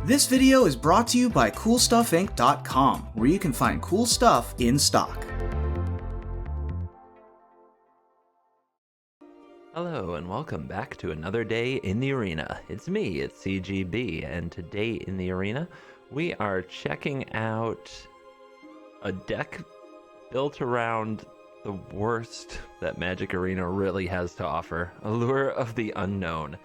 This video is brought to you by CoolStuffInc.com, where you can find cool stuff in stock. Hello and welcome back to another day in the arena. It's me, it's CGB, and today in the arena we are checking out a deck built around the worst that Magic Arena really has to offer, Allure of the Unknown.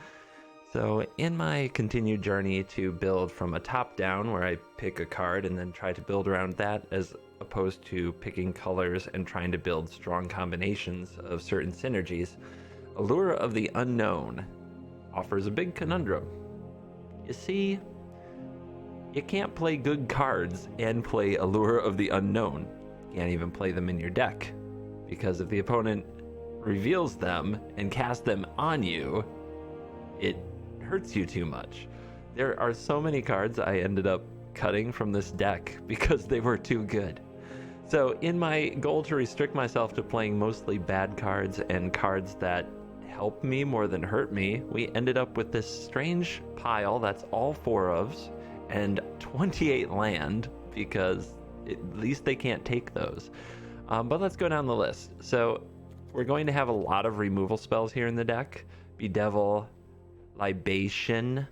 So in my continued journey to build from a top down, where I pick a card and then try to build around that, as opposed to picking colors and trying to build strong combinations of certain synergies, Allure of the Unknown offers a big conundrum. You see, you can't play good cards and play Allure of the Unknown. You can't even play them in your deck, because if the opponent reveals them and casts them on you, it hurts you too much. There are so many cards I ended up cutting from this deck because they were too good. So in my goal to restrict myself to playing mostly bad cards and cards that help me more than hurt me, we ended up with this strange pile that's all 4-ofs and 28 land, because at least they can't take those. But let's go down the list. So we're going to have a lot of removal spells here in the deck. Bedevil, Libation,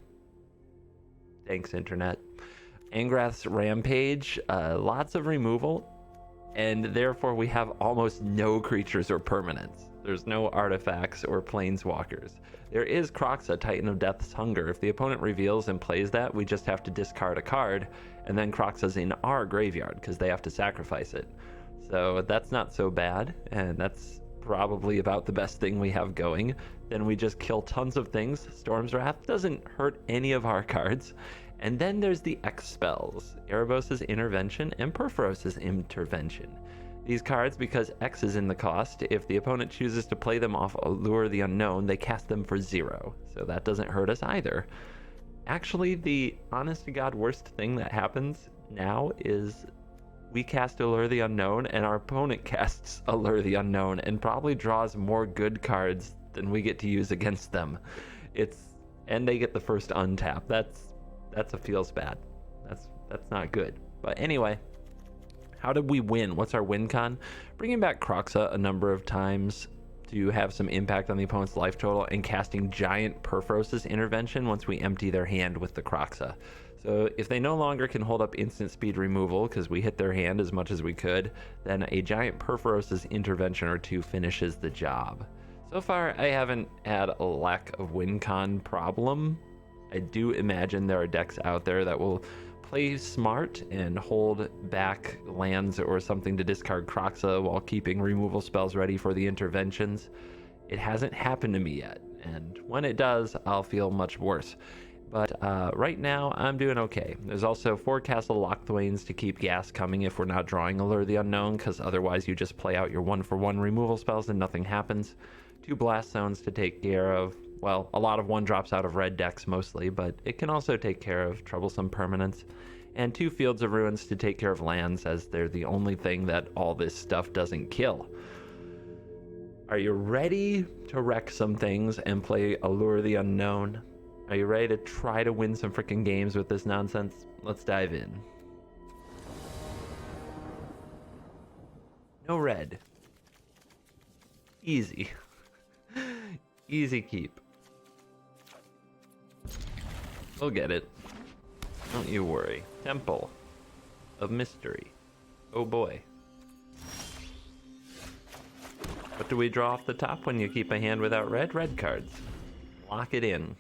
thanks internet, Angrath's Rampage, lots of removal, and therefore we have almost no creatures or permanents. There's no artifacts or planeswalkers. There is Kroxa, Titan of Death's Hunger. If the opponent reveals and plays that, we just have to discard a card, and then Kroxa's in our graveyard because they have to sacrifice it. So that's not so bad, and that's probably about the best thing we have going. Then we just kill tons of things. Storm's Wrath doesn't hurt any of our cards. And then there's the X spells, Erebos' Intervention and Purphoros' Intervention. These cards, because X is in the cost, if the opponent chooses to play them off Allure the Unknown, they cast them for 0. So that doesn't hurt us either. Actually, the honest-to-God worst thing that happens now is we cast Allure the Unknown and our opponent casts Allure the Unknown and probably draws more good cards than we get to use against them. And they get the first untap. That's a feels bad. That's not good. But anyway, how did we win? What's our win con? Bringing back Kroxa a number of times to have some impact on the opponent's life total, and casting giant Purphoros' Intervention once we empty their hand with the Kroxa. So if they no longer can hold up instant speed removal because we hit their hand as much as we could, then a giant Purphoros' Intervention or 2 finishes the job. So far, I haven't had a lack of win con problem. I do imagine there are decks out there that will play smart and hold back lands or something to discard Kroxa while keeping removal spells ready for the interventions. It hasn't happened to me yet, and when it does, I'll feel much worse. But right now, I'm doing okay. There's also 4 Castle Lochthwains to keep gas coming if we're not drawing Allure the Unknown, because otherwise you just play out your 1-for-1 removal spells and nothing happens. 2 Blast Zones to take care of, well, a lot of 1-drops out of red decks mostly, but it can also take care of troublesome permanents. And 2 Fields of Ruins to take care of lands, as they're the only thing that all this stuff doesn't kill. Are you ready to wreck some things and play Allure the Unknown? Are you ready to try to win some freaking games with this nonsense? Let's dive in. No red. Easy. Easy keep. We'll get it. Don't you worry. Temple of Mystery. Oh boy. What do we draw off the top when you keep a hand without red? Red cards. Lock it in.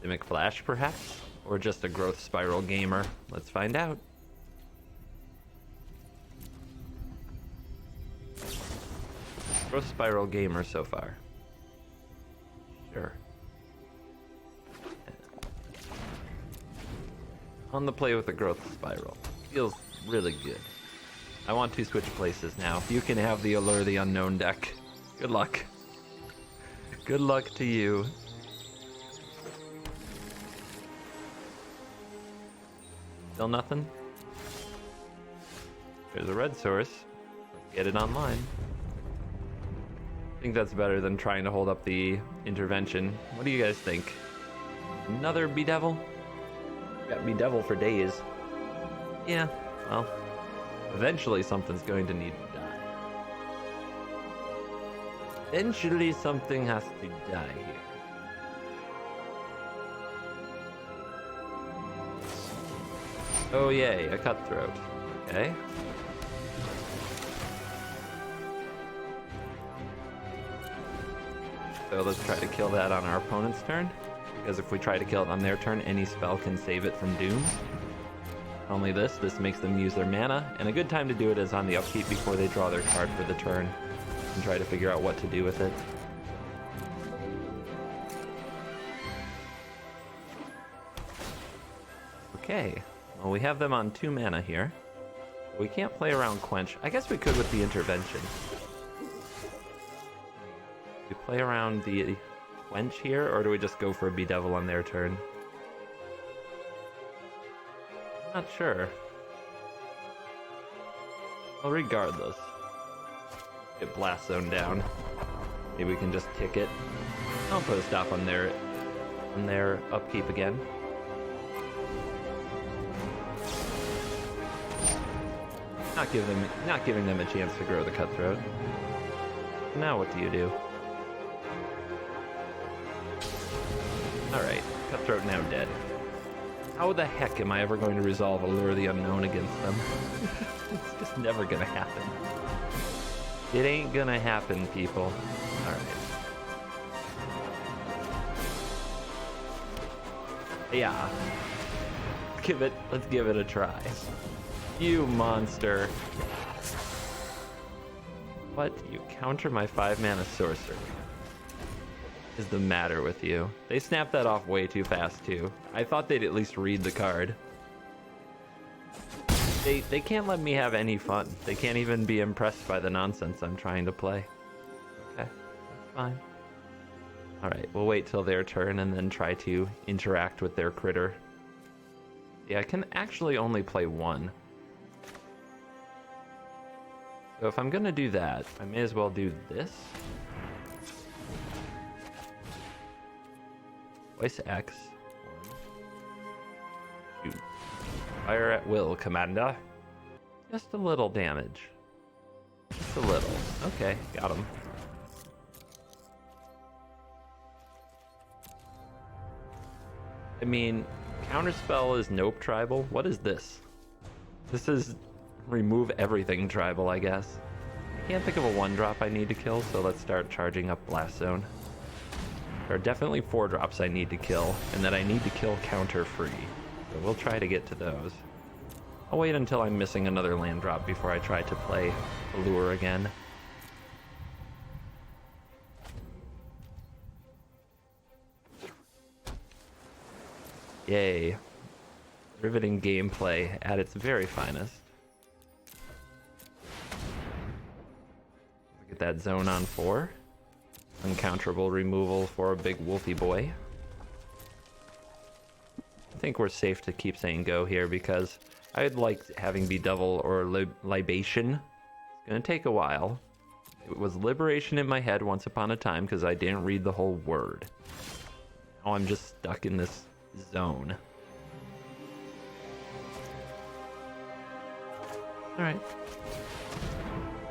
Mimic Flash, perhaps? Or just a Growth Spiral gamer? Let's find out. Growth Spiral gamer so far. Sure. On the play with the Growth Spiral. Feels really good. I want to switch places now. You can have the Allure the Unknown deck. Good luck. Good luck to you. Still nothing? There's a red source. Let's get it online. I think that's better than trying to hold up the intervention. What do you guys think? Another Bedevil? Got Bedevil for days. Yeah, well, eventually something's going to need to die. Eventually something has to die here. Oh yay, a cutthroat. Okay. So let's try to kill that on our opponent's turn, because if we try to kill it on their turn, any spell can save it from doom. Only this makes them use their mana, and a good time to do it is on the upkeep before they draw their card for the turn, and try to figure out what to do with it. Okay, well we have them on 2 mana here. We can't play around Quench. I guess we could with the intervention. We play around the Quench here, or do we just go for a Bedevil on their turn? I'm not sure. Well, regardless, get Blast Zone down. Maybe we can just tick it. I'll put a stop on their upkeep again. Not giving them a chance to grow the Cutthroat. Now what do you do? Alright, Cutthroat now dead. How the heck am I ever going to resolve Allure the Unknown against them? It's just never gonna happen. It ain't gonna happen, people. Alright. Yeah. Let's give it a try. You monster. What? You counter my 5-mana sorcery. Is the matter with you? They snapped that off way too fast too. I thought they'd at least read the card. They can't let me have any fun. They can't even be impressed by the nonsense I'm trying to play. Okay, that's fine. Alright, we'll wait till their turn and then try to interact with their critter. Yeah, I can actually only play 1. So if I'm gonna do that, I may as well do this. Twice X. Shoot. Fire at will, Commander. Just a little damage. Just a little. Okay, got him. I mean, Counterspell is Nope Tribal. What is this? This is remove everything tribal, I guess. I can't think of a 1-drop I need to kill, so let's start charging up Blast Zone. There are definitely 4-drops I need to kill, and that I need to kill counter-free. So we'll try to get to those. I'll wait until I'm missing another land drop before I try to play Allure again. Yay. Riveting gameplay at its very finest. Get that zone on 4. Uncounterable removal for a big wolfy boy. I think we're safe to keep saying go here because I'd like having Bedevil or Libation. It's gonna take a while. It was Liberation in my head once upon a time because I didn't read the whole word. Now I'm just stuck in this zone. Alright.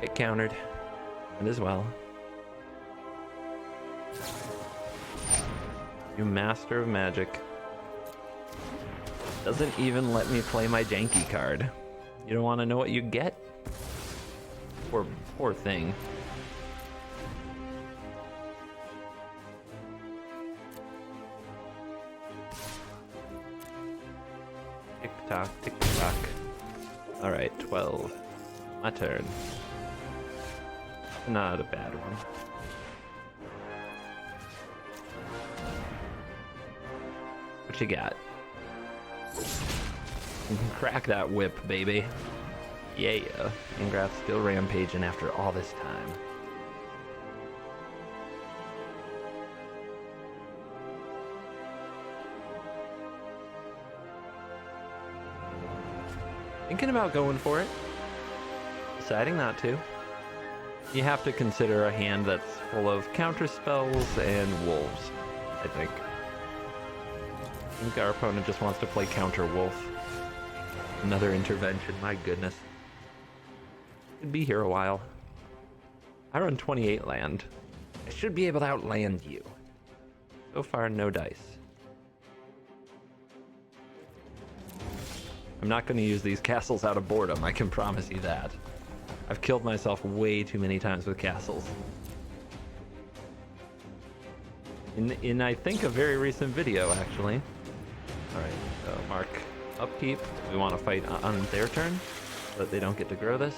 Get countered. And as well. You master of magic. Doesn't even let me play my janky card. You don't want to know what you get? Poor thing. Tick tock, tick tock. Alright, 12. My turn. Not a bad one. What you got? Crack that whip, baby. Yeah. Ingrats still rampaging after all this time. Thinking about going for it. Deciding not to. You have to consider a hand that's full of counter spells and wolves, I think. I think our opponent just wants to play counter wolf. Another intervention, my goodness. Could be here a while. I run 28 land. I should be able to outland you. So far, no dice. I'm not going to use these castles out of boredom, I can promise you that. I've killed myself way too many times with castles. In I think, a very recent video, actually. Alright, so mark upkeep. We want to fight on their turn, so that they don't get to grow this.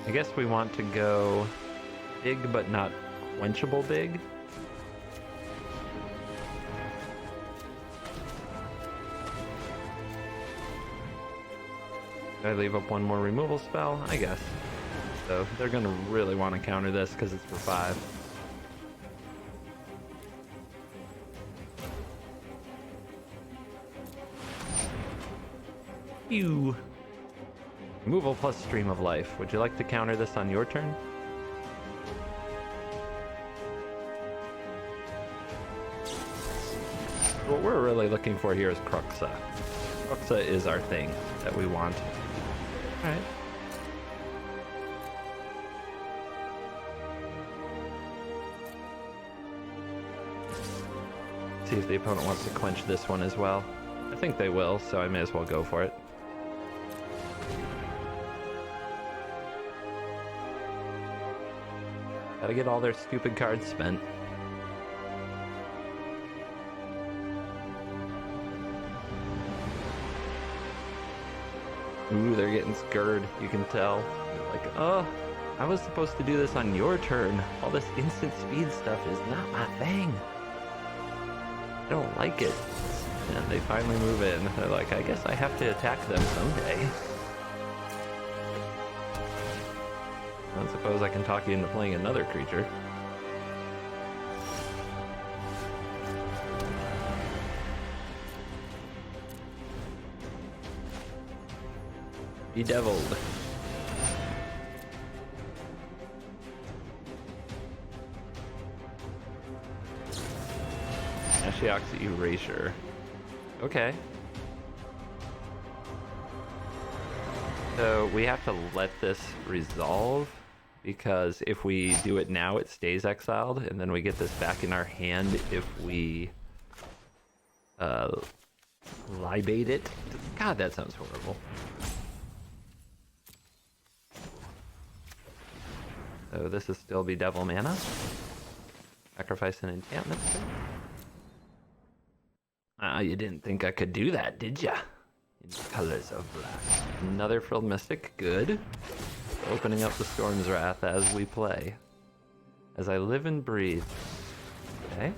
I guess we want to go big, but not quenchable big. Did I leave up one more removal spell? I guess. So they're going to really want to counter this because it's for 5. Ew. Removal plus Stream of Life. Would you like to counter this on your turn? What we're really looking for here is Cruxa. Cruxa is our thing that we want. Alright. See if the opponent wants to quench this one as well. I think they will, so I may as well go for it. Gotta get all their stupid cards spent. Ooh, they're getting scared, you can tell. They're like, oh, I was supposed to do this on your turn. All this instant speed stuff is not my thing. I don't like it. And they finally move in. They're like, I guess I have to attack them someday. I don't suppose I can talk you into playing another creature. Bedeviled. Ashiok's Erasure. Okay. So we have to let this resolve, because if we do it now, it stays exiled, and then we get this back in our hand if we libate it. God, that sounds horrible. So this is still Bedevil mana. Sacrifice an enchantment. You didn't think I could do that, did ya? In colors of black. Another Frilled Mystic, good. Opening up the Storm's Wrath as we play. As I live and breathe. Okay.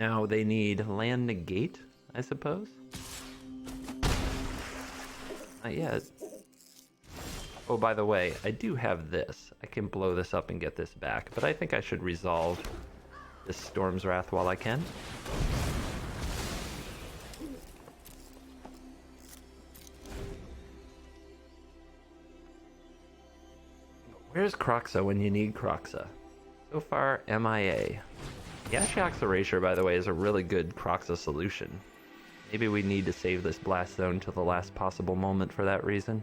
Now they need land negate, I suppose. Not yet. Oh, by the way, I do have this. I can blow this up and get this back, but I think I should resolve this Storm's Wrath while I can. Where's Cruxa when you need Cruxa? So far, MIA. The Ashiok's Erasure, by the way, is a really good Cruxa solution. Maybe we need to save this Blast Zone till the last possible moment for that reason.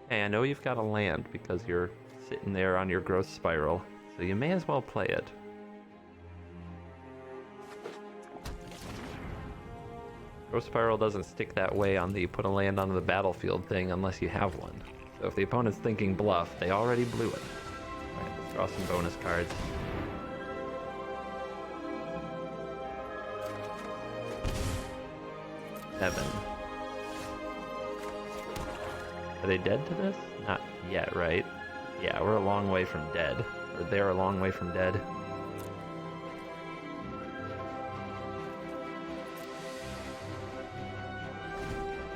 Hey, I know you've got a land because you're sitting there on your growth spiral, so you may as well play it. Growth spiral doesn't stick that way on the put a land onto the battlefield thing unless you have one. So if the opponent's thinking bluff, they already blew it. Alright, let's draw some bonus cards. Seven. Are they dead to this? Not yet, right? Yeah, we're a long way from dead. Or they're a long way from dead.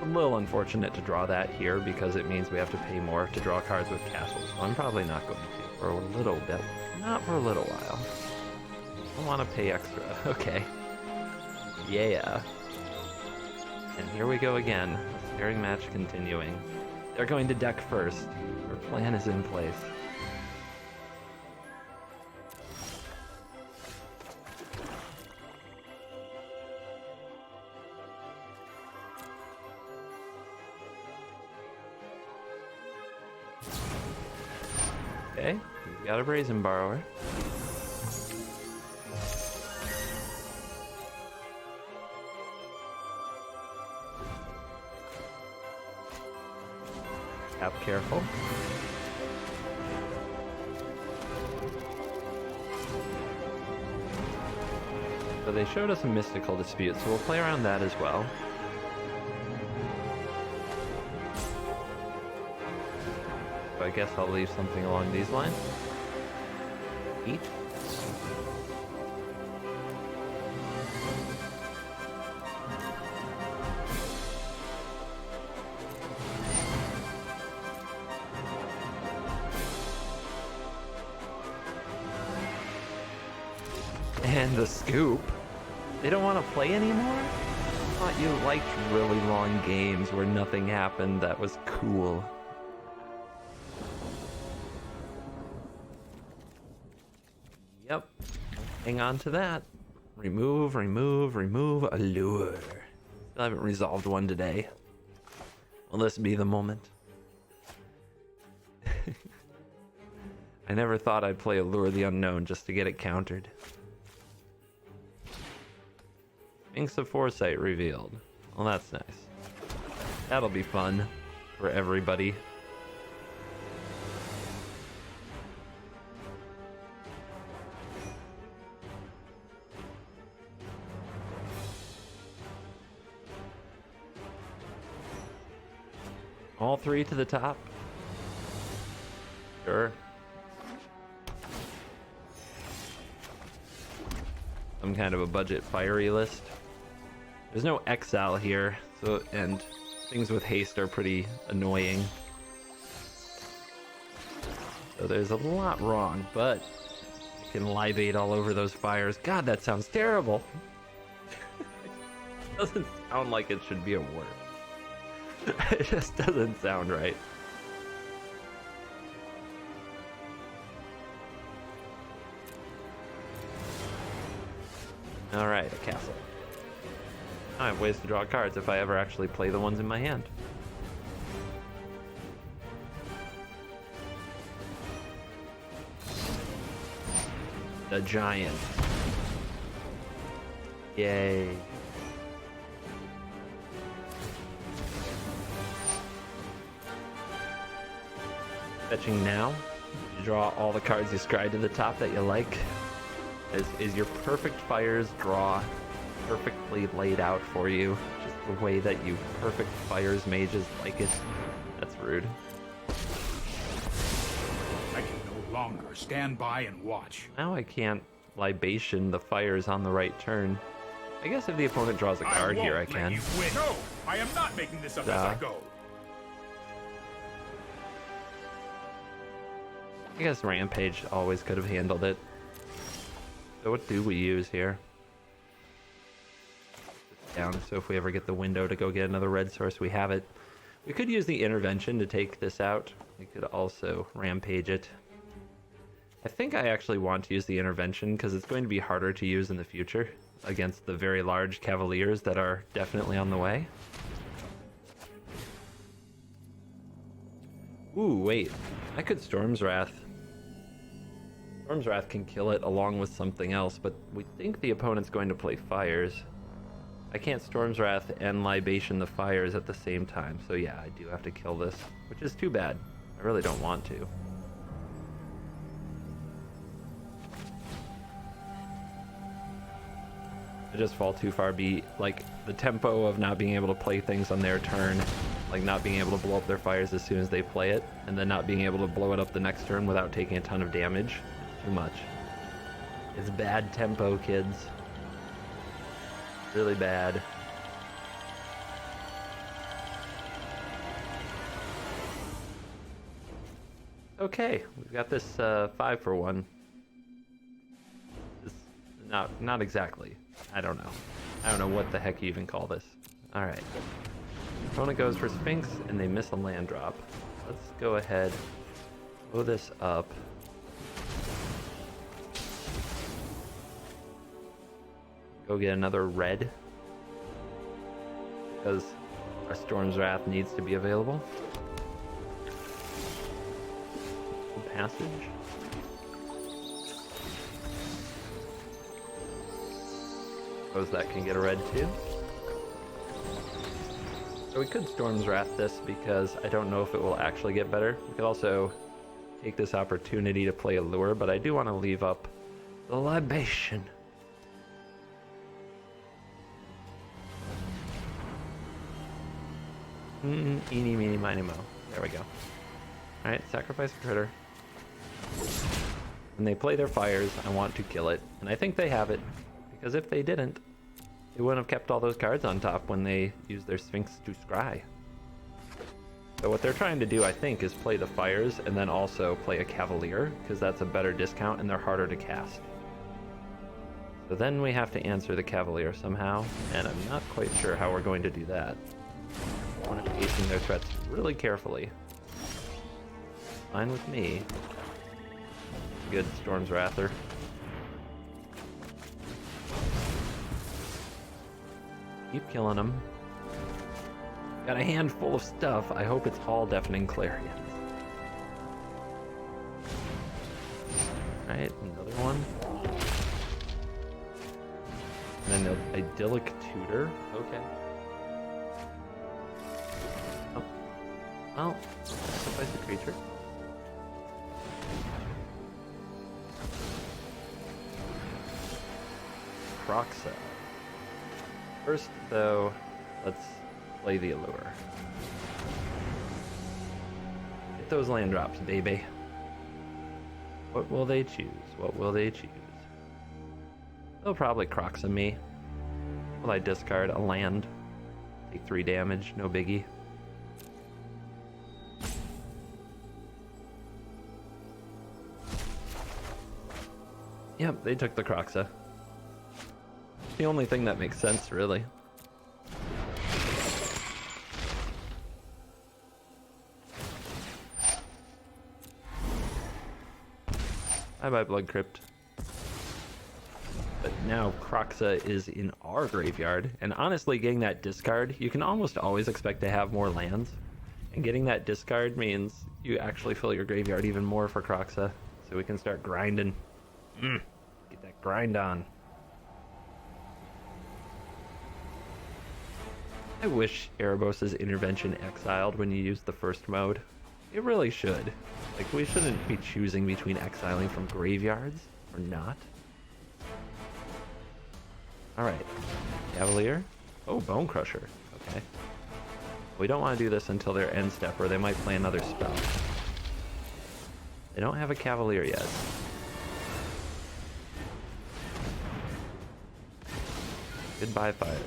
A little unfortunate to draw that here because it means we have to pay more to draw cards with castles. So I'm probably not going to for a little bit. Not for a little while. I want to pay extra. Okay. Yeah. And here we go again. Staring match continuing. They're going to deck first. Their plan is in place. Okay, we've got a Brazen Borrower. Tap careful. So they showed us a Mystical Dispute, so we'll play around that as well. So I guess I'll leave something along these lines. Eat. And the scoop. They don't want to play anymore? I thought you liked really long games where nothing happened. That was cool. Yep. Hang on to that. Remove, remove, remove, allure. Still haven't resolved one today. Will this be the moment? I never thought I'd play Allure the Unknown just to get it countered. Sphinx of Foresight revealed. Well, that's nice. That'll be fun for everybody. All three to the top? Sure. Some kind of a budget fiery list. There's no exile here, so and things with haste are pretty annoying. So there's a lot wrong, but I can libate all over those fires. God, that sounds terrible. It doesn't sound like it should be a word. It just doesn't sound right. Alright, a castle. I have ways to draw cards if I ever actually play the ones in my hand. The giant. Yay. Fetching now. You draw all the cards you scry to the top that you like. Is your perfect fires draw perfectly laid out for you? Just the way that you perfect fires mages like it? That's rude. I can no longer stand by and watch. Now I can't libation the fires on the right turn. I guess if the opponent draws a card here, I can. No, I am not making this up as I go. I guess Rampage always could have handled it. So what do we use here? It's down, so if we ever get the window to go get another red source, we have it. We could use the intervention to take this out. We could also Rampage it. I think I actually want to use the intervention because it's going to be harder to use in the future against the very large Cavaliers that are definitely on the way. Ooh, wait. I could Storm's Wrath. Storm's Wrath can kill it along with something else, but we think the opponent's going to play fires. I can't Storm's Wrath and Libation the fires at the same time, so yeah, I do have to kill this, which is too bad. I really don't want to. I just fall too far. Like, the tempo of not being able to play things on their turn, like not being able to blow up their fires as soon as they play it, and then not being able to blow it up the next turn without taking a ton of damage. Too much. It's bad tempo, kids. Really bad. Okay, we've got this 5-for-1. This Not exactly. I don't know. I don't know what the heck you even call this. Alright. Opponent goes for Sphinx, and they miss a land drop. Let's go ahead, blow this up. Go get another red, because our Storm's Wrath needs to be available. Passage. Suppose that can get a red too. So we could Storm's Wrath this because I don't know if it will actually get better. We could also take this opportunity to play a lure, but I do want to leave up the libation. Eeny, meeny, miny, mo. There we go. Alright, sacrifice a critter. When they play their fires, I want to kill it. And I think they have it, because if they didn't, they wouldn't have kept all those cards on top when they used their Sphinx to scry. So what they're trying to do, I think, is play the fires and then also play a Cavalier, because that's a better discount and they're harder to cast. So then we have to answer the Cavalier somehow, and I'm not quite sure how we're going to do that. I want to be facing their threats really carefully. Fine with me. Good Storm's Wrather. Keep killing them. Got a handful of stuff. I hope it's Hall Deafening Clarions. Alright, another one. And then an Idyllic Tutor. Okay. Oh. Well, sacrifice a creature. Croxa. First, though, let's play the Allure. Get those land drops, baby. What will they choose? What will they choose? They'll probably Croxa me. Will I discard a land? Take 3 damage, no biggie. Yep, they took the Croxa. The only thing that makes sense, really. Bye-bye, Blood Crypt. But now Croxa is in our graveyard, and honestly, getting that discard, you can almost always expect to have more lands. And getting that discard means you actually fill your graveyard even more for Croxa, so we can start grinding. Get that grind on. I wish Erebos' intervention exiled when you use the first mode. It really should. Like, we shouldn't be choosing between exiling from graveyards or not. Alright. Cavalier? Oh, Bone Crusher. Okay. We don't want to do this until their end step, or they might play another spell. They don't have a Cavalier yet. Goodbye, fires.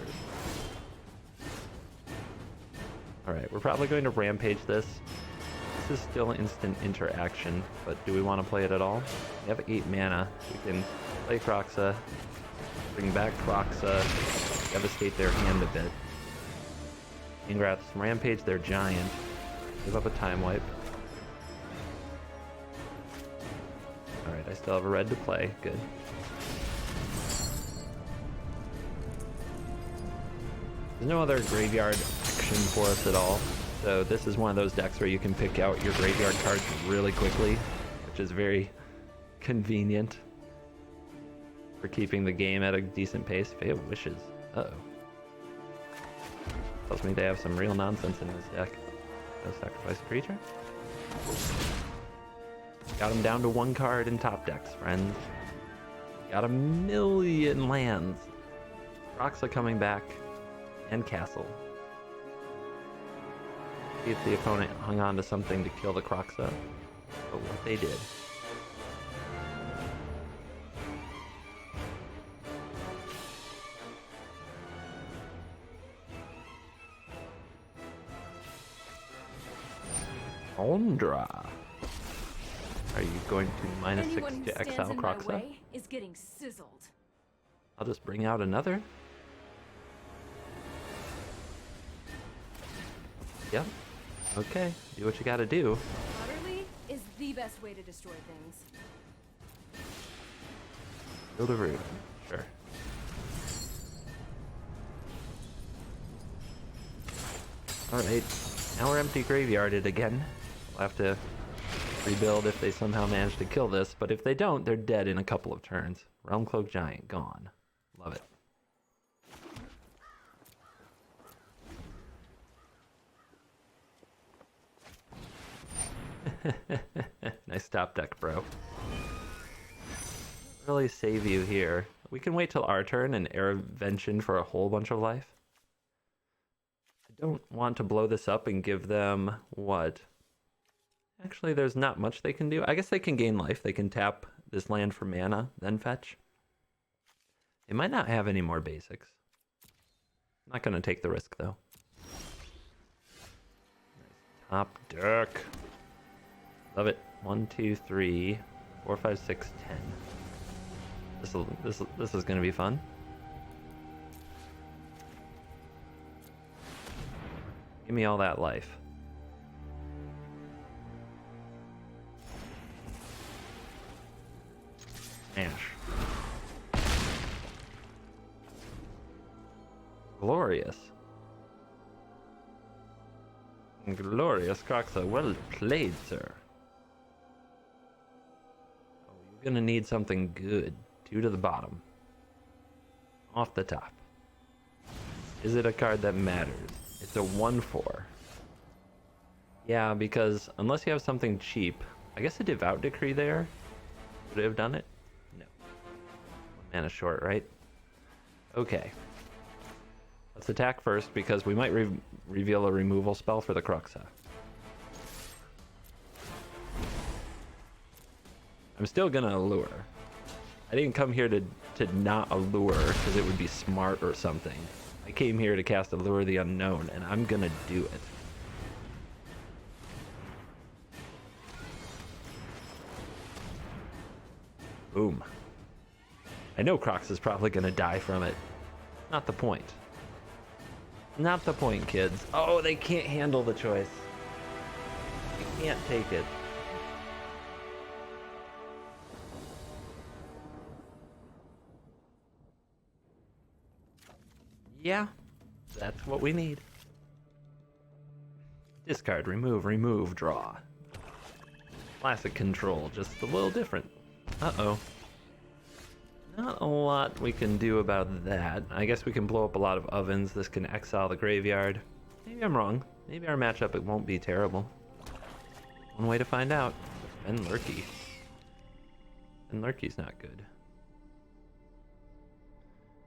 Alright, we're probably going to Rampage this. This is still instant interaction, but do we want to play it at all? We have 8 mana. We can play Croxa, bring back Croxa, devastate their hand a bit. Ingraths Rampage their giant, give up a time wipe. Alright, I still have a red to play. Good. There's no other graveyard action for us at all, so this is one of those decks where you can pick out your graveyard cards really quickly, which is very convenient for keeping the game at a decent pace. Fae of Wishes. Uh-oh. Tells me they have some real nonsense in this deck. Go sacrifice a creature. Got him down to 1 card in top decks, friends. Got 1,000,000 lands. Croxa coming back. And Castle. See if the opponent hung on to something to kill the Croxa. But what they did. Ondra. Are you going to -6 to exile Croxa? Is getting sizzled. I'll just bring out another. Yep. Okay, do what you gotta do. Utterly is the best way to destroy things. Build a root. Sure. Alright, now we're empty graveyarded again. We'll have to rebuild if they somehow manage to kill this, but if they don't, they're dead in a couple of turns. Realm Cloak Giant, gone. Love it. Nice top deck, bro. Really save you here. We can wait till our turn and Airvention for a whole bunch of life. I don't want to blow this up and give them what? Actually, there's not much they can do. I guess they can gain life. They can tap this land for mana, then fetch. They might not have any more basics. I'm not going to take the risk, though. Nice top deck. Love it. 1, 2, 3, 4, 5, 6, 10. This is going to be fun. Give me all that life. Smash. Glorious. Glorious, Croxa. Well played, sir. Oh, you're gonna need something good. 2 to the bottom. Off the top. Is it a card that matters? It's a 1/4. Yeah, because unless you have something cheap, I guess a Devout Decree there would have done it. No. 1 mana short, right? Okay. Let's attack first because we might reveal a removal spell for the Croxa. I'm still gonna allure. I didn't come here to not allure because it would be smart or something. I came here to cast Allure the Unknown, and I'm gonna do it. Boom. I know Crocs is probably gonna die from it. Not the point. Not the point, kids. Oh, they can't handle the choice. They can't take it. Yeah, that's what we need. Discard, remove, draw. Classic control, just a little different. Uh-oh. Not a lot we can do about that. I guess we can blow up a lot of ovens. This can exile the graveyard. Maybe I'm wrong. Maybe our matchup it won't be terrible. One way to find out. Ben Lurky. Ben Lurky's not good.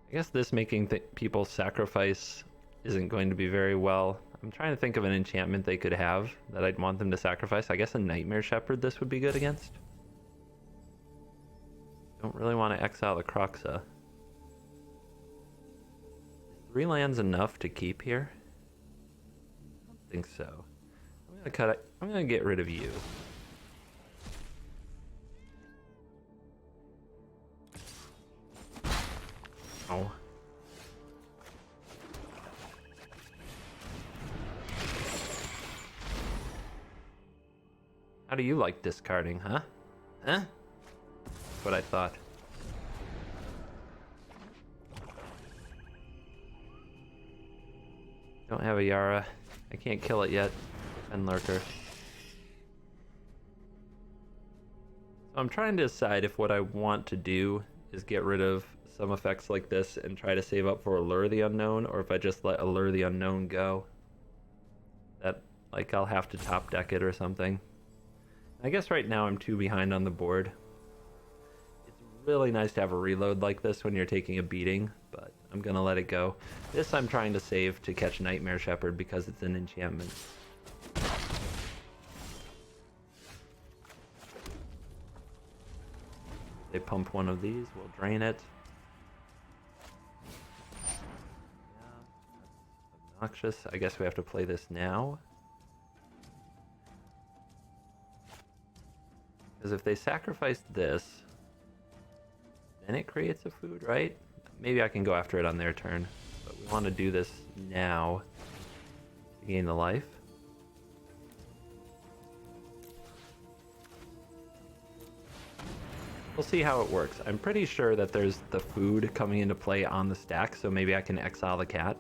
I guess this making people sacrifice isn't going to be very well. I'm trying to think of an enchantment they could have that I'd want them to sacrifice. I guess a Nightmare Shepherd this would be good against. Don't really want to exile the Croxa. Is 3 lands enough to keep here? I don't think so. I'm gonna cut it. I'm gonna get rid of you. Oh. How do you like discarding, huh? Huh? That's what I thought. Don't have a Yara. I can't kill it yet. And Lurker. So I'm trying to decide if what I want to do is get rid of some effects like this and try to save up for Allure the Unknown, or if I just let Allure the Unknown go. That, like, I'll have to top deck it or something. I guess right now I'm 2 behind on the board. It's really nice to have a reload like this when you're taking a beating, but I'm gonna let it go. This I'm trying to save to catch Nightmare Shepherd because it's an enchantment. They pump one of these, we'll drain it. Obnoxious. I guess we have to play this now. Because if they sacrificed this, then it creates a food, right? That maybe I can go after it on their turn. But we want to do this now to gain the life. We'll see how it works. I'm pretty sure that there's the food coming into play on the stack, so maybe I can exile the cat.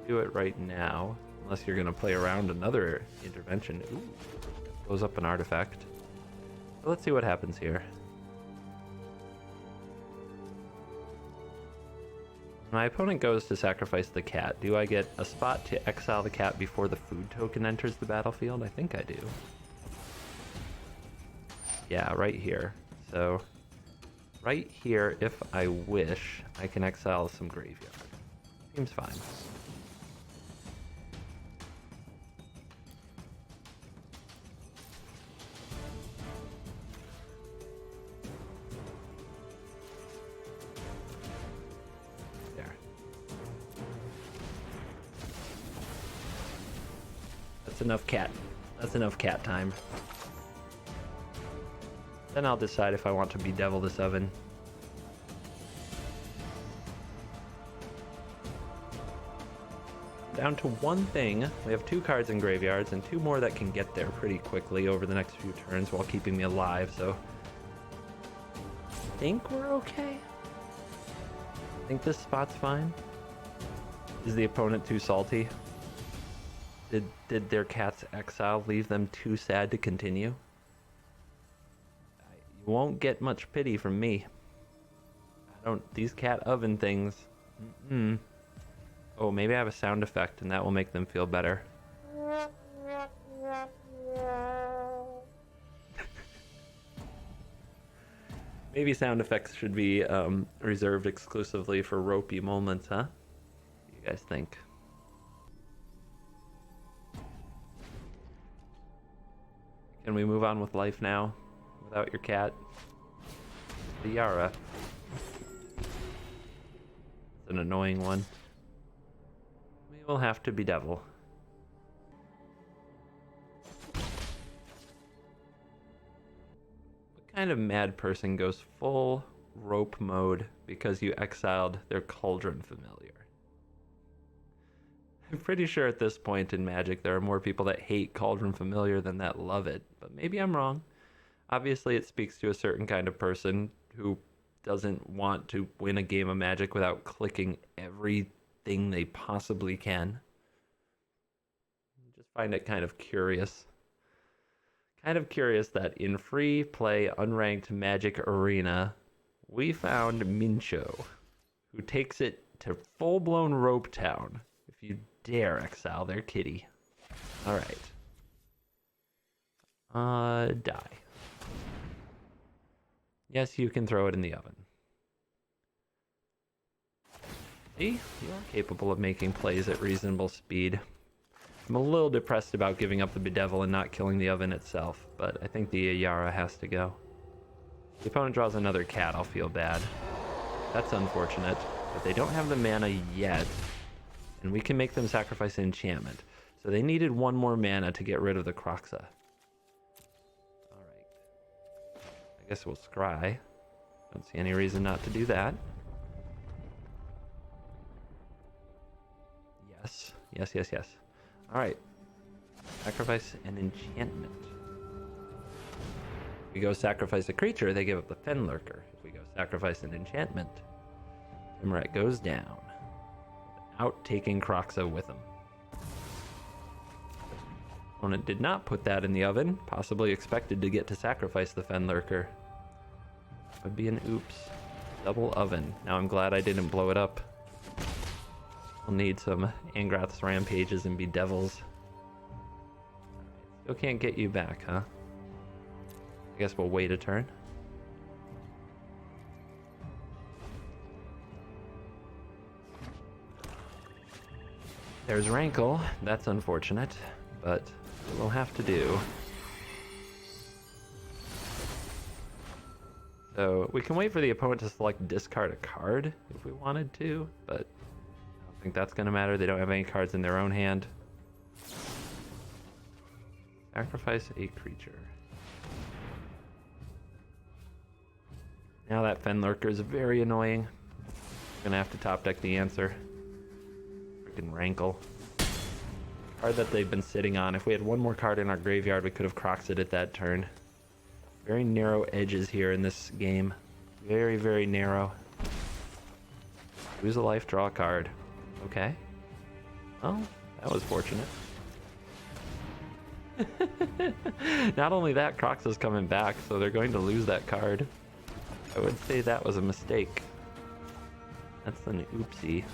Do it right now, unless you're going to play around another intervention. Ooh, blows up an artifact. So let's see what happens here. My opponent goes to sacrifice the cat. Do I get a spot to exile the cat before the food token enters the battlefield? I think I do. Yeah, right here. So, right here, if I wish, I can exile some graveyard. Seems fine. That's enough cat. That's enough cat time. Then I'll decide if I want to bedevil this oven. Down to one thing. We have 2 cards in graveyards and 2 more that can get there pretty quickly over the next few turns while keeping me alive, so I think we're okay. I think this spot's fine. Is the opponent too salty? Did their cat's exile leave them too sad to continue? You won't get much pity from me. These cat oven things. Oh, maybe I have a sound effect and that will make them feel better. Maybe sound effects should be reserved exclusively for ropey moments, huh? What do you guys think? Can we move on with life now without your cat? The Yara. It's an annoying one. We will have to bedevil. What kind of mad person goes full rope mode because you exiled their Cauldron Familiar? I'm pretty sure at this point in Magic there are more people that hate Cauldron Familiar than that love it, but maybe I'm wrong. Obviously it speaks to a certain kind of person who doesn't want to win a game of Magic without clicking everything they possibly can. I just find it kind of curious. Kind of curious that in free play unranked Magic Arena, we found Mincho, who takes it to full-blown Rope Town. If you dare exile their kitty. Alright. Die. Yes, you can throw it in the oven. See? You are capable of making plays at reasonable speed. I'm a little depressed about giving up the Bedevil and not killing the oven itself, but I think the Yara has to go. If the opponent draws another cat, I'll feel bad. That's unfortunate, but they don't have the mana yet. And we can make them sacrifice an enchantment. So they needed 1 more mana to get rid of the Kroxa. Alright. I guess we'll scry. Don't see any reason not to do that. Yes. Yes, yes, yes. Alright. Sacrifice an enchantment. If we go sacrifice a creature, they give up the Fenlurker. If we go sacrifice an enchantment, Timrat goes down. Out taking Kroxa with him. Opponent did not put that in the oven, possibly expected to get to sacrifice the Fenlurker. Would be an oops. Double oven. Now I'm glad I didn't blow it up. We'll need some Angrath's Rampages and Bedevils. Still can't get you back, huh? I guess we'll wait a turn. There's Rankle. That's unfortunate, but we'll have to do. So we can wait for the opponent to select discard a card if we wanted to, but I don't think that's going to matter. They don't have any cards in their own hand. Sacrifice a creature. Now that Fen Lurker is very annoying. Gonna have to top deck the answer. Freaking Rankle. Card that they've been sitting on. If we had one more card in our graveyard, we could have Croxed it that turn. Very narrow edges here in this game. Very, very narrow. Lose a life, draw a card. Okay. Well, that was fortunate. Not only that, Crox is coming back, so they're going to lose that card. I would say that was a mistake. That's an oopsie.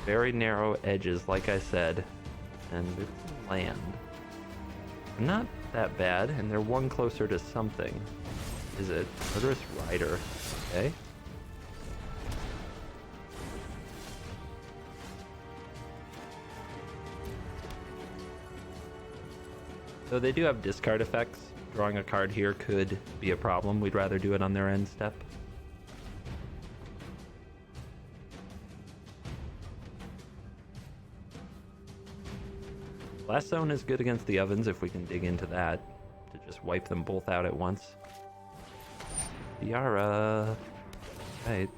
Very narrow edges, like I said, and it's land. Not that bad, and they're one closer to something. Is it Murderous Rider? Okay. So they do have discard effects. Drawing a card here could be a problem. We'd rather do it on their end step. Blast Zone is good against the ovens if we can dig into that to just wipe them both out at once. Yara. Right.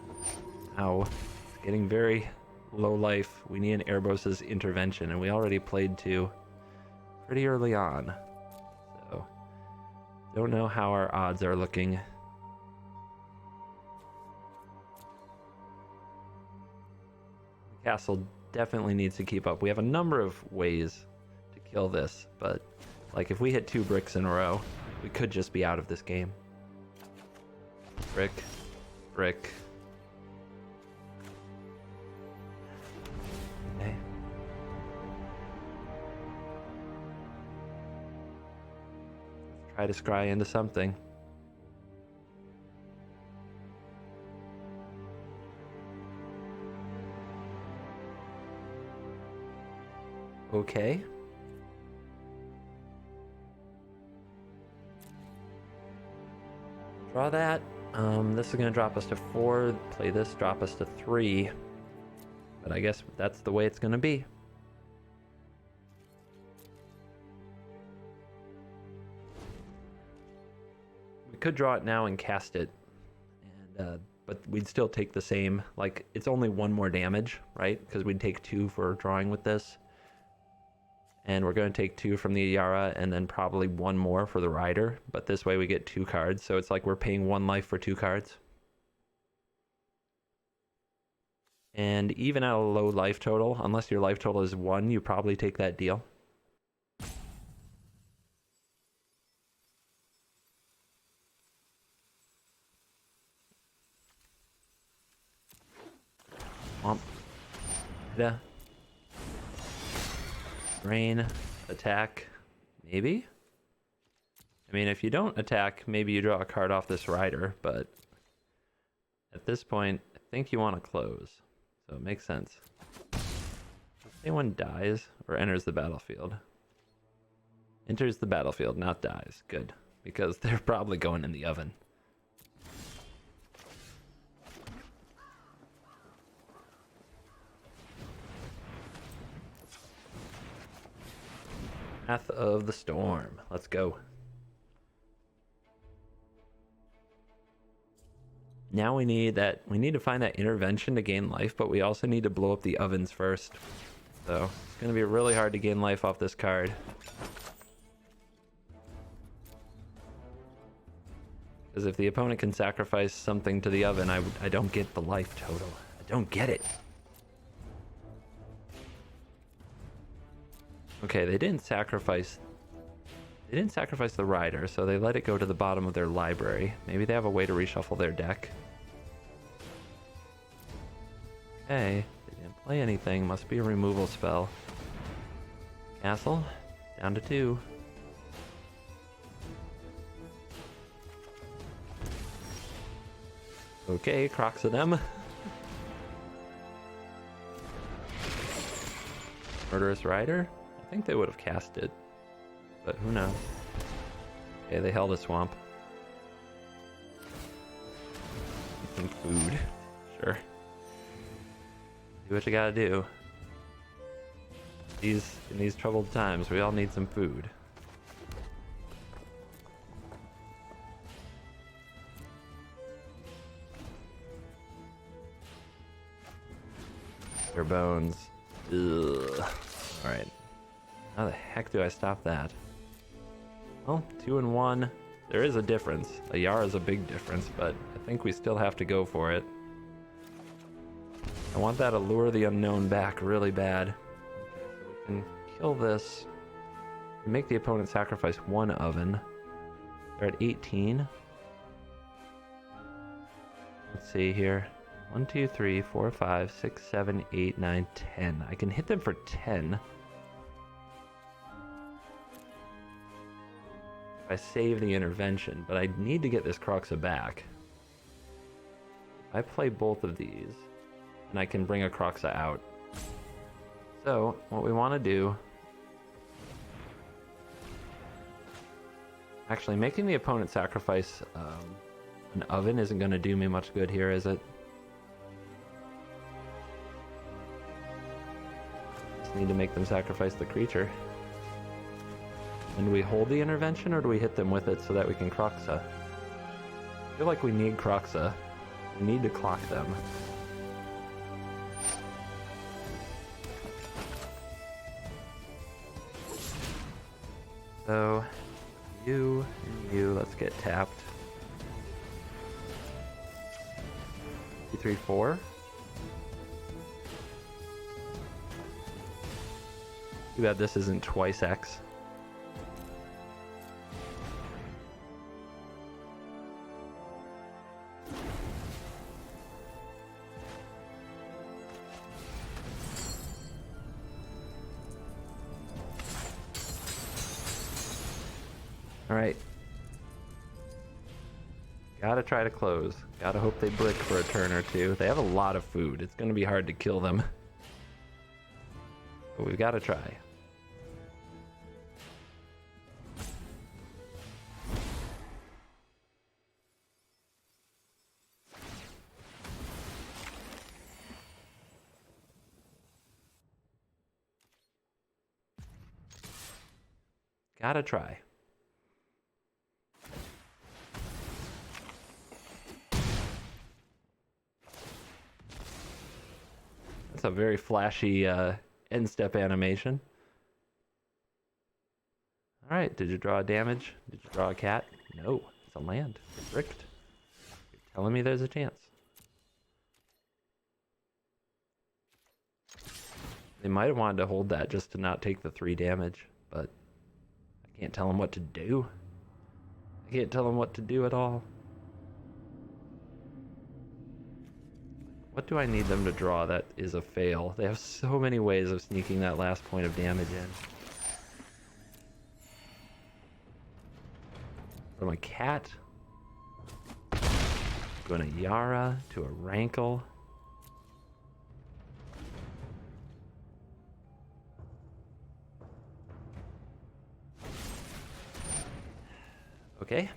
Ow. It's getting very low life. We need an Erebos' intervention, and we already played 2 pretty early on. So, don't know how our odds are looking. The castle definitely needs to keep up. We have a number of ways to kill this, but like if we hit 2 bricks in a row, we could just be out of this game. Brick, brick. Okay. Let's try to scry into something. Okay. Draw that. This is going to drop us to 4. Play this, drop us to 3. But I guess that's the way it's going to be. We could draw it now and cast it. And but we'd still take the same. Like, it's only 1 more damage, right? Because we'd take 2 for drawing with this. And we're going to take 2 from the Yara and then probably 1 more for the Rider. But this way we get 2 cards. So it's like we're paying 1 life for 2 cards. And even at a low life total, unless your life total is 1, you probably take that deal. Yeah. Rain, attack, maybe? I mean, if you don't attack, maybe you draw a card off this Rider, but at this point, I think you want to close. So it makes sense. If anyone dies or enters the battlefield. Enters the battlefield, not dies. Good. Because they're probably going in the oven. Path of the Storm. Let's go. Now we need to find that intervention to gain life, but we also need to blow up the ovens first. So it's going to be really hard to gain life off this card. Because if the opponent can sacrifice something to the oven, I don't get the life total. I don't get it. Okay, they didn't sacrifice the Rider, so they let it go to the bottom of their library. Maybe they have a way to reshuffle their deck. Okay, they didn't play anything. Must be a removal spell. Castle, down to 2. Okay, Crocs of them. Murderous Rider? I think they would have cast it, but who knows. Okay, they held a swamp. some food. Sure. Do what you gotta do. In these troubled times, we all need some food. Your bones. Ugh. Alright. How the heck do I stop that? Well, 2 and 1. There is a difference. A Yara is a big difference, but I think we still have to go for it. I want that Allure the Unknown back really bad. So we can kill this. Make the opponent sacrifice 1 oven. They're at 18. Let's see here. 1, 2, 3, 4, 5, 6, 7, 8, 9, 10. I can hit them for 10. If I save the intervention, but I need to get this Croxa back. I play both of these, and I can bring a Croxa out. So, what we want to do... Actually, making the opponent sacrifice an oven isn't going to do me much good here, is it? Just need to make them sacrifice the creature. And do we hold the intervention, or do we hit them with it so that we can Croxa? I feel like we need Croxa. We need to clock them. So, you and you, let's get tapped. 2, 3, 4. Too bad this isn't twice X. Alright. Gotta try to close. Gotta hope they blick for a turn or two. They have a lot of food. It's gonna be hard to kill them. But we've gotta try. Gotta try. That's a very flashy end step animation. Alright, did you draw a damage? Did you draw a cat? No, it's a land. It's bricked. You're telling me there's a chance. They might have wanted to hold that just to not take the 3 damage, but I can't tell them what to do. I can't tell them what to do at all. What do I need them to draw that is a fail? They have so many ways of sneaking that last point of damage in. From a cat, to an Ayara, to a Rankle. Okay.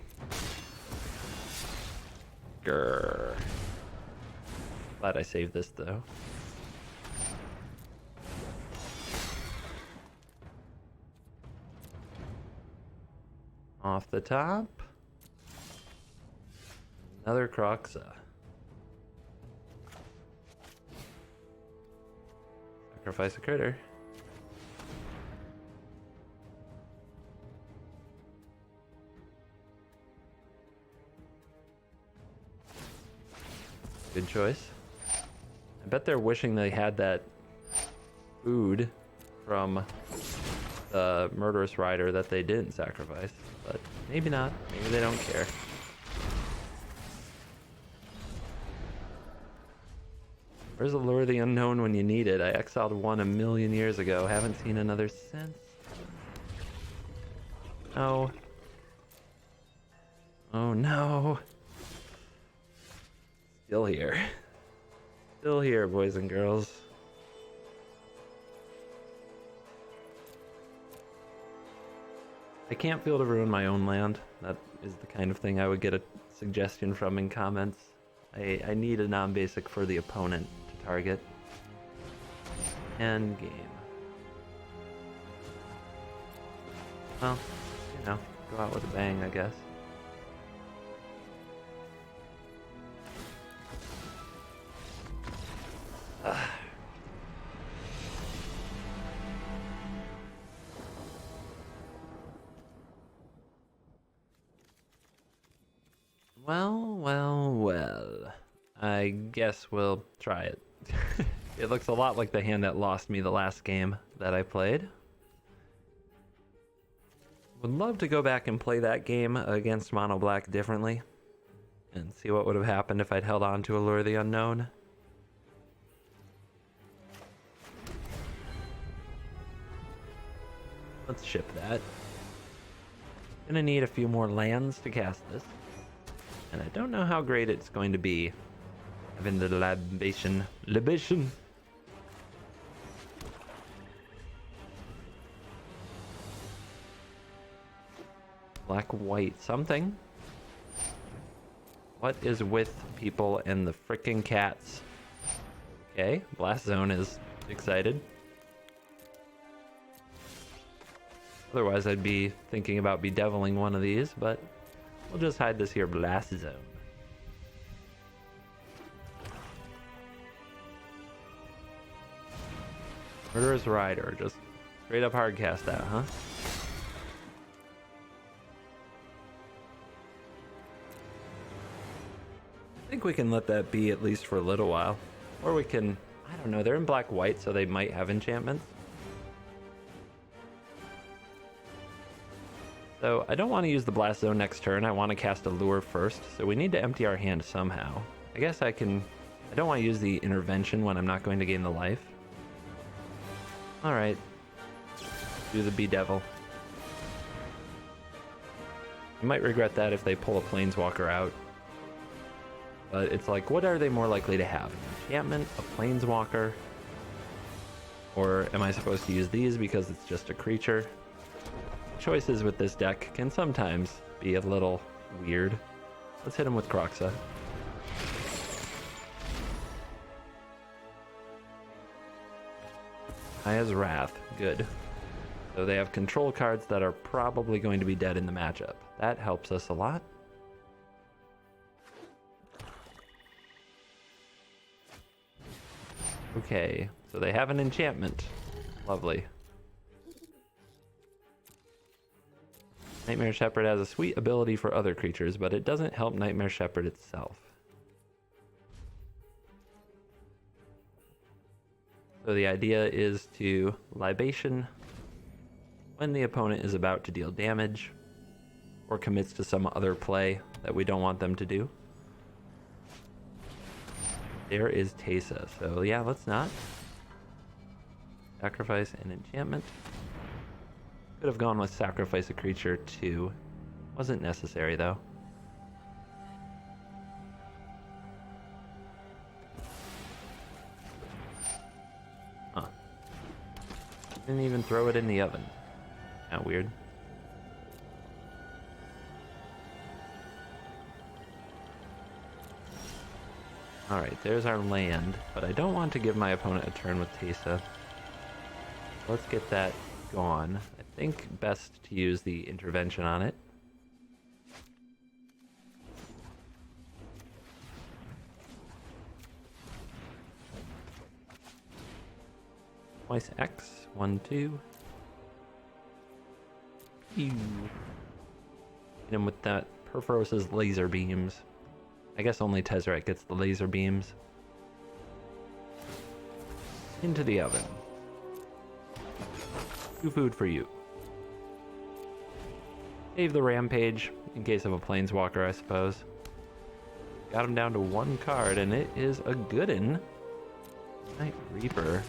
Grrr. Glad I saved this though. Off the top. Another Croxa. Sacrifice a critter. Good choice. I bet they're wishing they had that food from the Murderous Rider that they didn't sacrifice, but maybe not. Maybe they don't care. Where's Allure the Unknown when you need it? I exiled 1 a million years ago. Haven't seen another since. No. Oh no. Still here. Still here, boys and girls. I can't feel to ruin my own land. That is the kind of thing I would get a suggestion from in comments. I need a non-basic for the opponent to target. End game. Well, you know, go out with a bang, I guess. Well. I guess we'll try it. It looks a lot like the hand that lost me the last game that I played. Would love to go back and play that game against Mono Black differently and see what would have happened if I'd held on to Allure the Unknown. Let's ship that. Gonna need a few more lands to cast this. And I don't know how great it's going to be having the libation. Black, white, something. What is with people and the frickin' cats? Okay, Blast Zone is excited. Otherwise, I'd be thinking about bedeviling one of these, but we'll just hide this here Blast Zone. Murderous Rider, just straight up hard cast that, huh? I think we can let that be at least for a little while. Or we can, I don't know, they're in black-white, so they might have enchantments. So I don't want to use the Blast Zone next turn. I want to cast a Lure first, so we need to empty our hand somehow. I guess I don't want to use the Intervention when I'm not going to gain the life. Alright. Do the Bedevil. I might regret that if they pull a Planeswalker out. But it's like, what are they more likely to have? An enchantment, a Planeswalker? Or am I supposed to use these because it's just a creature? Choices with this deck can sometimes be a little weird. Let's hit him with Kroxa. Kaya's Wrath, good. So they have control cards that are probably going to be dead in the matchup. That helps us a lot. Okay, so they have an enchantment. Lovely. Nightmare Shepherd has a sweet ability for other creatures, but it doesn't help Nightmare Shepherd itself. So the idea is to libation when the opponent is about to deal damage or commits to some other play that we don't want them to do. There is Teysa, so yeah, let's not. Sacrifice an enchantment. Could have gone with sacrifice a creature too. Wasn't necessary though. Huh. Didn't even throw it in the oven. Kinda weird. Alright, there's our land, but I don't want to give my opponent a turn with Teysa. Let's get that gone. I think best to use the intervention on it. Twice X, 1, 2. Ew. Hit him with that Perforos's laser beams. I guess only Tezzeret gets the laser beams. Into the oven. Food for you. Save the Rampage in case of a Planeswalker, I suppose. Got him down to one card, and it is a good'un. Night Reaper.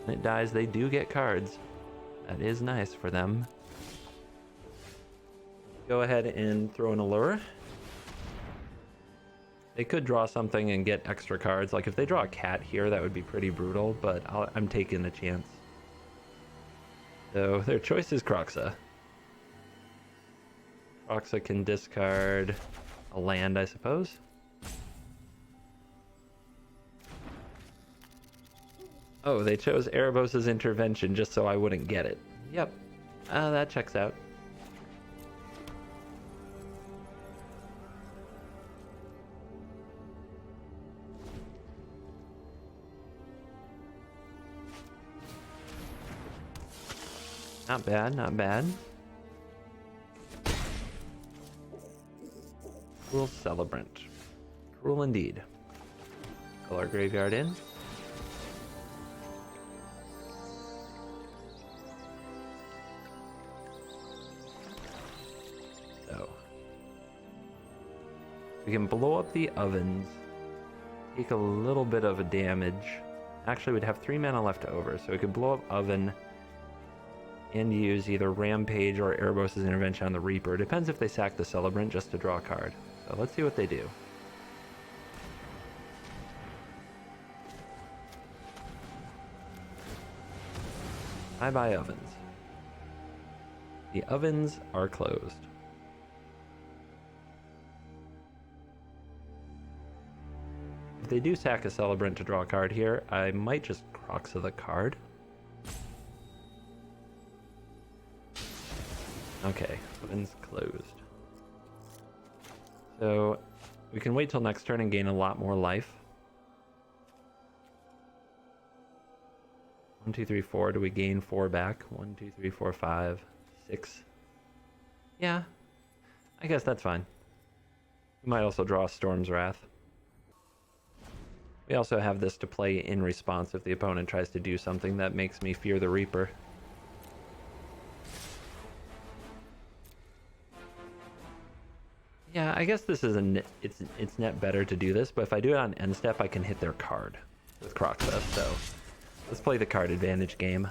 When it dies, they do get cards. That is nice for them. Go ahead and throw an Allure. They could draw something and get extra cards. Like if they draw a cat here, that would be pretty brutal, but I'm taking the chance. So their choice is Kroxa. Kroxa can discard a land, I suppose. Oh, they chose Erebos' intervention just so I wouldn't get it. Yep. That checks out. Not bad, not bad. Cruel Celebrant. Cruel indeed. Fill our graveyard in. So. We can blow up the ovens. Take a little bit of a damage. Actually, we'd have 3 mana left over, so we could blow up oven and use either Rampage or Erebos' intervention on the Reaper. Depends if they sack the Celebrant just to draw a card. So let's see what they do. Bye-bye ovens. The ovens are closed. If they do sack a Celebrant to draw a card here, I might just Croxa the card. Okay, oven's closed. So we can wait till next turn and gain a lot more life. 1, 2, 3, 4. Do we gain 4 back? 1, 2, 3, 4, 5, 6. Yeah, I guess that's fine. We might also draw Storm's Wrath. We also have this to play in response if the opponent tries to do something that makes me fear the Reaper. Yeah, I guess this is it's net better to do this, but if I do it on end step, I can hit their card with Croxa, so let's play the card advantage game.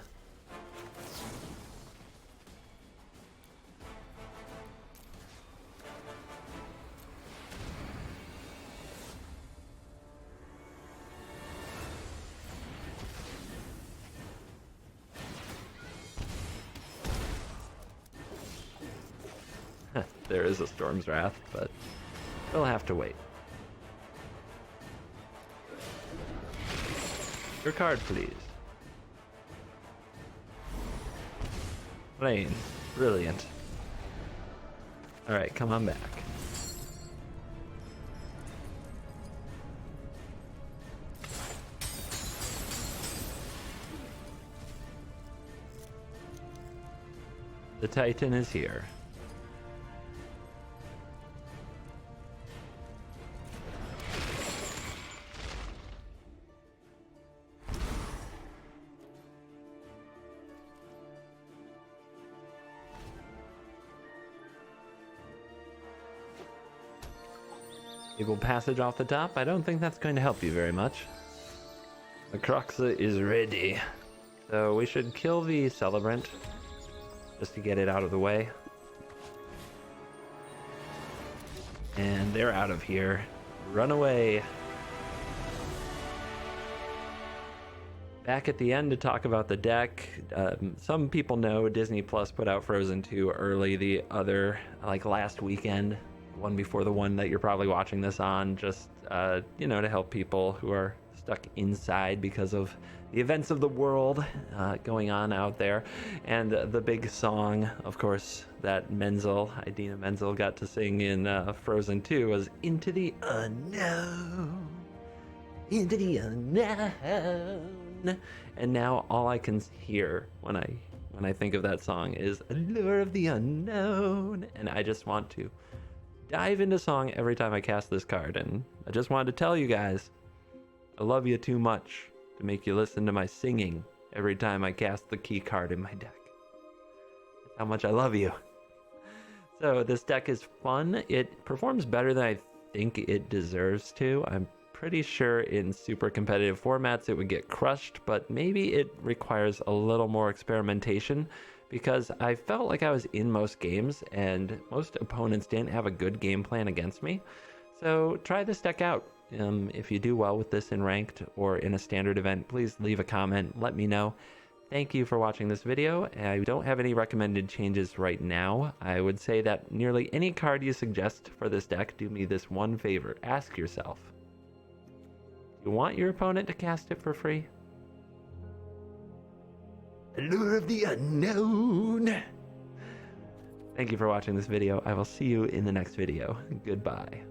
There is a Storm's Wrath, but we'll have to wait. Your card, please. Rain. Brilliant. Alright, come on back. The Titan is here. Able passage off the top. I don't think that's going to help you very much. The Croxa is ready. So we should kill the Celebrant just to get it out of the way. And they're out of here. Run away. Back at the end to talk about the deck. Some people know Disney Plus put out Frozen 2 early the other, like last weekend. One before the one that you're probably watching this on, just you know, to help people who are stuck inside because of the events of the world going on out there. And the big song, of course, that Idina Menzel got to sing in Frozen 2 was Into the Unknown, Into the Unknown. And now all I can hear when I think of that song is Allure of the Unknown, and I just want to dive into song every time I cast this card. And I just wanted to tell you guys, I love you too much to make you listen to my singing every time I cast the key card in my deck. That's how much I love you. So this deck is fun. It performs better than I think it deserves to. I'm pretty sure in super competitive formats it would get crushed, but maybe it requires a little more experimentation, because I felt like I was in most games and most opponents didn't have a good game plan against me. So try this deck out. If you do well with this in ranked or in a standard event, please leave a comment, let me know. Thank you for watching this video. I don't have any recommended changes right now. I would say that nearly any card you suggest for this deck, do me this one favor. Ask yourself, do you want your opponent to cast it for free? Allure of the unknown. Thank you for watching this video. I will see you in the next video. Goodbye.